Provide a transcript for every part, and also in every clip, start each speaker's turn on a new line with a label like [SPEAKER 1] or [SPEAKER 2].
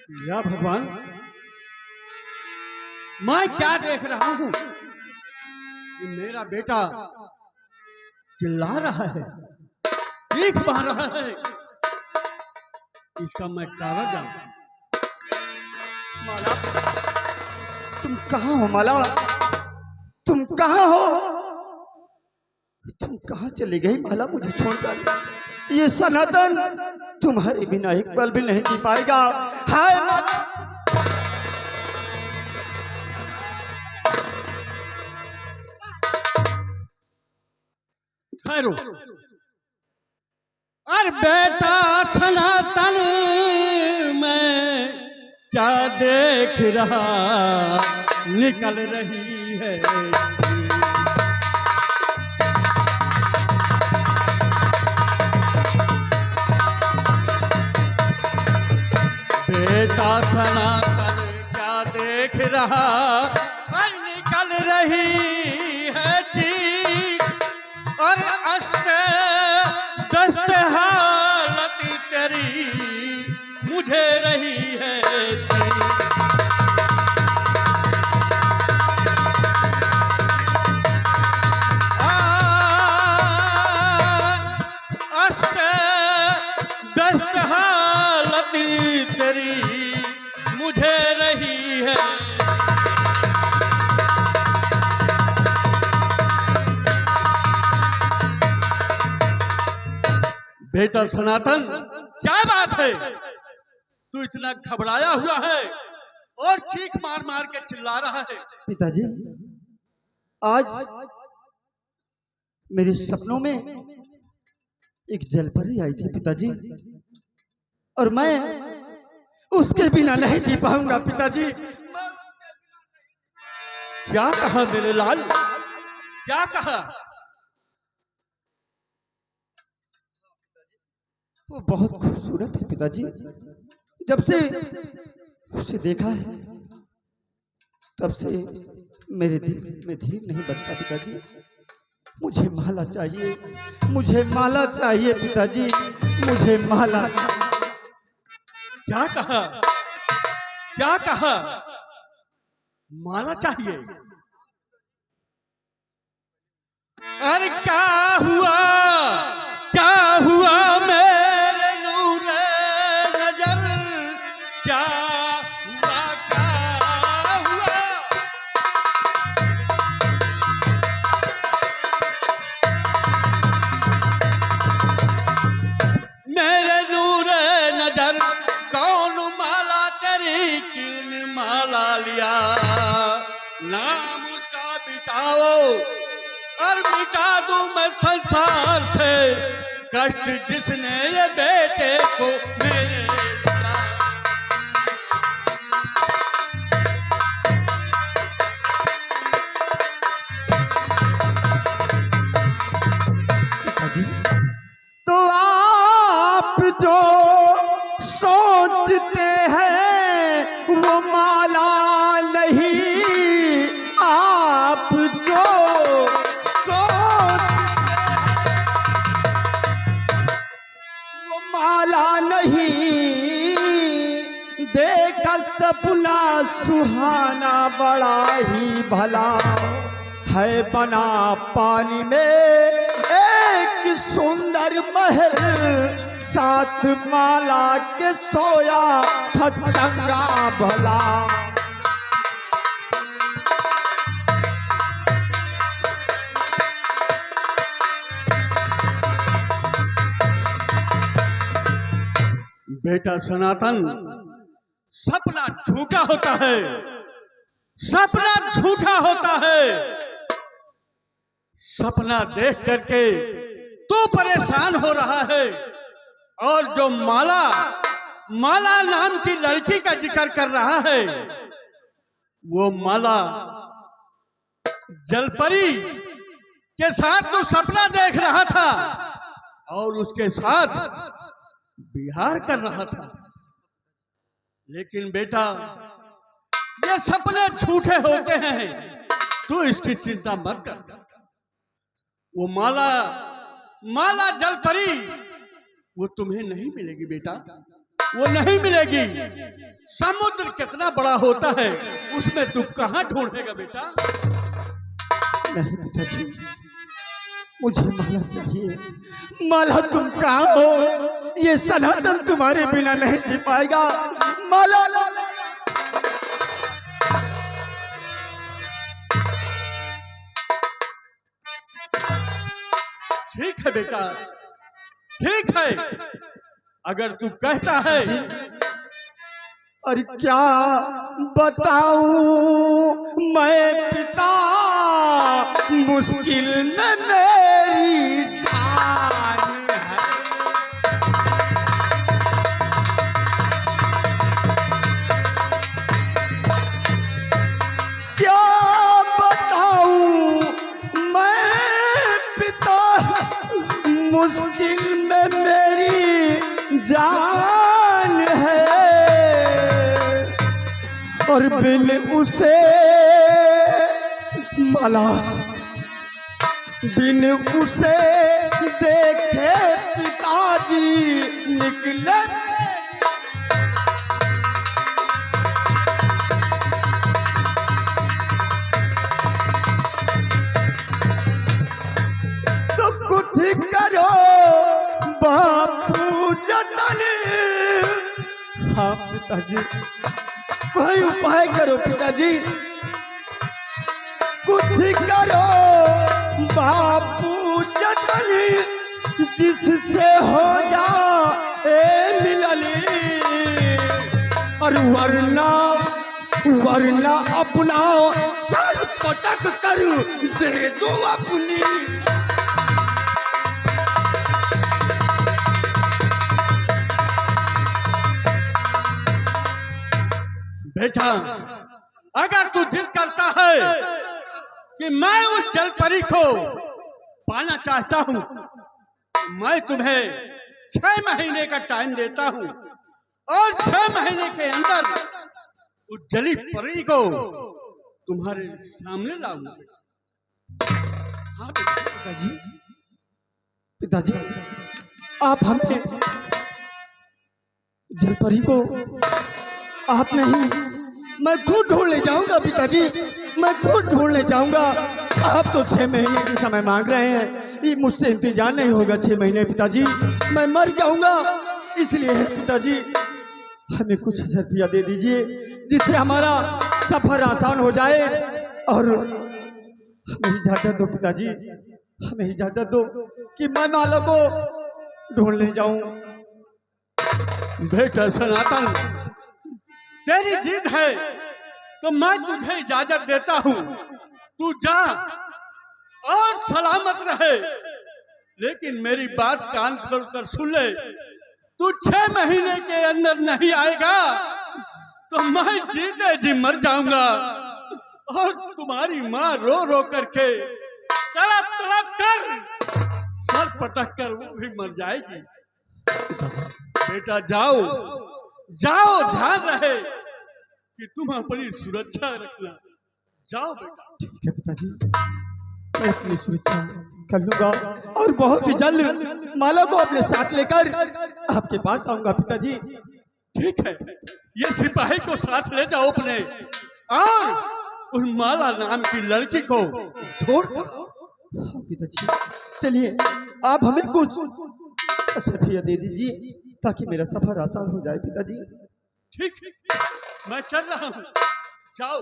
[SPEAKER 1] या भगवान, मैं क्या देख रहा हूं कि मेरा बेटा चिल्ला रहा है, चीख मार रहा है। इसका मैं कारण जानूं।
[SPEAKER 2] माला, तुम कहाँ हो? माला, तुम कहाँ हो? तुम कहाँ चली गई माला मुझे छोड़कर? ये सनातन तुम्हारे बिना एक पल भी नहीं जी पाएगा। हाय माला।
[SPEAKER 1] ठहरो। अरे बेटा सनातन, मैं क्या देख रहा निकल रही है। बेटा सनातन क्या देख रहा और निकल रही है चीख, और अस्ते दस्ते हालत तेरी मुझे रही है अस्ते दस्ते हालत तेरी मुझे रही है। बेटा सनातन, क्या बात है? तू इतना घबराया हुआ है और चीख मार मार के चिल्ला रहा है।
[SPEAKER 2] पिताजी, आज मेरे सपनों में एक जलपरी आई थी पिताजी, और मैं उसके बिना नहीं जी पाऊंगा पिताजी।
[SPEAKER 1] क्या कहा मेरे लाल, क्या कहा?
[SPEAKER 2] वो बहुत खूबसूरत है पिताजी। जब से उसे देखा है तब से मेरे दिल में धीर नहीं बनता पिताजी। मुझे माला चाहिए, मुझे माला चाहिए पिताजी, मुझे माला।
[SPEAKER 1] क्या कहा? क्या कहा? माला चाहिए? अरे क्या हुआ? क्या हुआ मेरे नूरे नजर? क्या हुआ? क्या हुआ? मेरे नूरे नजर, कौन माला तेरी किन माला लिया? नाम उसका मिटाओ और मिटा दूं मैं संसार से कष्ट जिसने ये बेटे को मेरे दिया।
[SPEAKER 2] पिताजी, तो आप जो सोचते हैं वो माला नहीं, आप जो सोचते हैं वो माला नहीं। देखा सपना सुहाना बड़ा ही भला है, बना पानी में एक सुंदर महल, साथ माला के सोया था चंगा भला।
[SPEAKER 1] बेटा सनातन, सपना झूठा होता है, सपना झूठा होता है। सपना देख करके तू परेशान हो रहा है, और जो माला माला नाम की लड़की का जिक्र कर रहा है, वो माला जलपरी के साथ तो सपना देख रहा था और उसके साथ विहार कर रहा था। लेकिन बेटा, ये सपने झूठे होते हैं, तू इसकी चिंता मत कर। वो माला जलपरी वो तुम्हें नहीं मिलेगी बेटा। वो नहीं मिलेगी। समुद्र कितना बड़ा होता है, उसमें तू कहाँ ढूंढेगा बेटा?
[SPEAKER 2] नहीं पिताजी, मुझे माला चाहिए। माला तुम कहाँ हो? ये सनातन तुम्हारे बिना नहीं जी पाएगा। माला
[SPEAKER 1] ठीक है बेटा, ठीक है, अगर तू कहता है।
[SPEAKER 2] और क्या बताऊं मैं पिता, मुश्किल में मेरी जान है। क्या बताऊं मैं पिता, मुश्किल में मेरी जान है। और बिन उसे माला, बिन उसे देखे पिताजी निकले। तो कुछ करो बापू जतन। हाँ पिताजी, कोई उपाय करो पिताजी, कुछ करो बापू जतन, जिससे हो जाए मिलनी। और वरना अपना सर पटक कर दे दो अपनी।
[SPEAKER 1] बेटा, अगर तू जिद करता है कि मैं उस जलपरी को पाना चाहता हूं, मैं तुम्हें 6 महीने का टाइम देता हूं और 6 महीने के अंदर उस जली परी को तुम्हारे सामने लाऊंगा। हाँ
[SPEAKER 2] पिताजी, पिताजी, आप हमें जलपरी को आप नहीं, मैं खुद ढूंढ ले जाऊंगा पिताजी, मैं खुद ढूंढ ले जाऊंगा। आप तो 6 महीने की समय मांग रहे हैं, ये मुझसे इंतजार नहीं होगा 6 महीने पिताजी, मैं मर जाऊंगा। इसलिए पिताजी हमें कुछ रुपया दे दीजिए, जिससे हमारा सफर आसान हो जाए। और हमें इजाजत दो पिताजी, हमें इजाजत दो कि मैं माला को ढूंढ ले जाऊं।
[SPEAKER 1] बेटा सनातन, तेरी जिद है तो मैं तुझे इजाजत देता हूं, तू जा और सलामत रहे। लेकिन मेरी बात कान खोलकर सुन ले, तू 6 महीने के अंदर नहीं आएगा तो मैं जीते जी मर जाऊंगा और तुम्हारी माँ रो रो करके तड़प तड़प कर सर पटक कर वो भी मर जाएगी। बेटा जाओ जाओ, ध्यान रहे कि तुम अपनी सुरक्षा रखना। जाओ बेटा।
[SPEAKER 2] ठीक है पिताजी, मैं अपनी सुरक्षा कर लूंगा और बहुत ही जल्द माला को अपने साथ लेकर आपके पास आऊंगा पिताजी।
[SPEAKER 1] ठीक है, ये सिपाही को साथ ले जाओ अपने, और उस माला नाम की लड़की को छोड़ दो।
[SPEAKER 2] हाँ पिताजी, चलिए आप हमें कुछ रुपया दे दीजिए ताकि मेरा सफर आसान हो जाए पिताजी।
[SPEAKER 1] ठीक है, मैं चल रहा हूँ, जाओ।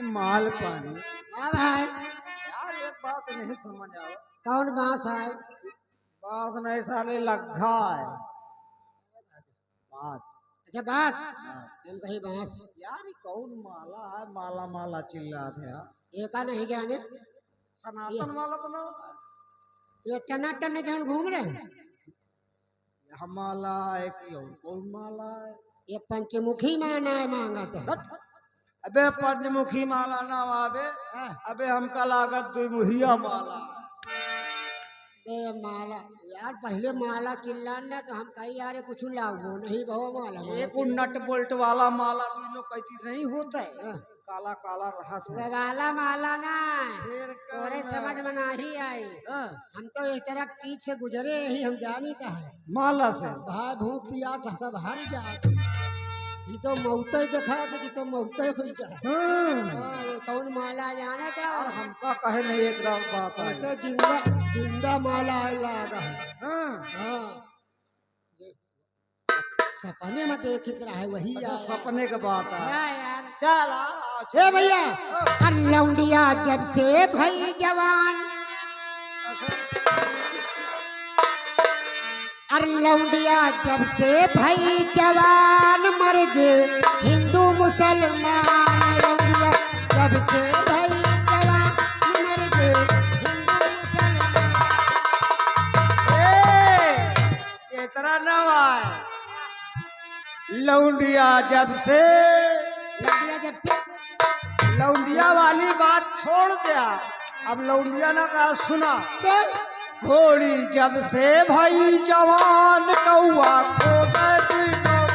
[SPEAKER 2] माल पानी।
[SPEAKER 3] हाँ भाई,
[SPEAKER 2] यार एक बात नहीं समझ आओ।
[SPEAKER 3] कौन बांस है?
[SPEAKER 2] बात नहीं साले लग्घा है। बात
[SPEAKER 3] अच्छा बात, हम कहीं बांस
[SPEAKER 2] यार ये कौन माला है, माला माला चिल्लाते हैं।
[SPEAKER 3] ये का नहीं जाने,
[SPEAKER 2] सनातन माला तो ना,
[SPEAKER 3] ये टना टन जहाँ घूम रहे हैं।
[SPEAKER 2] यह माला है कि और कौन माला है?
[SPEAKER 3] ये पंचमुखी माना है मांगा तो।
[SPEAKER 2] अबे पंचमुखी माला ना आवे, अबे हमका लागत दुमुहिया माला।
[SPEAKER 3] बे माला यार, पहले माला चिल्लाना तो हम कहीं यार कुछ लाओ नहीं बहु माला।
[SPEAKER 2] एक नट बोल्ट वाला माला तीनों कहती नहीं होता है,
[SPEAKER 4] काला काला रहा था।
[SPEAKER 3] वो वाला माला ना
[SPEAKER 4] फिर
[SPEAKER 3] तोरे समझ में नहीं आई। हम तो एक तरफ तीज से गुजरे ही हम जानी का है
[SPEAKER 4] माला से
[SPEAKER 3] भाई भूख पियास सब हर जात ये तो मौते देखा कि तो मौते हो जाए। ये कौन माला जाने क्या
[SPEAKER 4] और हमका कहे नहीं एक बात
[SPEAKER 3] ये
[SPEAKER 4] आई।
[SPEAKER 3] तो जिंदा जिंदा माला लगा है। हाँ सपने में देख रहा है वही
[SPEAKER 4] अच्छा,
[SPEAKER 3] आया।
[SPEAKER 4] सपने के बात आई।
[SPEAKER 3] हाँ यार
[SPEAKER 4] चल
[SPEAKER 3] ए भैया लौंडिया जब से भई जवान अरे लौंडिया जब से भई जवान मर गए हिंदू मुसलमान। लौंडिया जब से भई जवान मर गए हिंदू मुसलमान।
[SPEAKER 4] इतना न आए लौंडिया जब से
[SPEAKER 3] लौंडिया जब से
[SPEAKER 4] लौंडिया वाली बात छोड़ दिया। अब लौंडिया ने कहा सुना
[SPEAKER 3] तो
[SPEAKER 4] घोड़ी जब से भाई जवान कौआ खो गए तीनों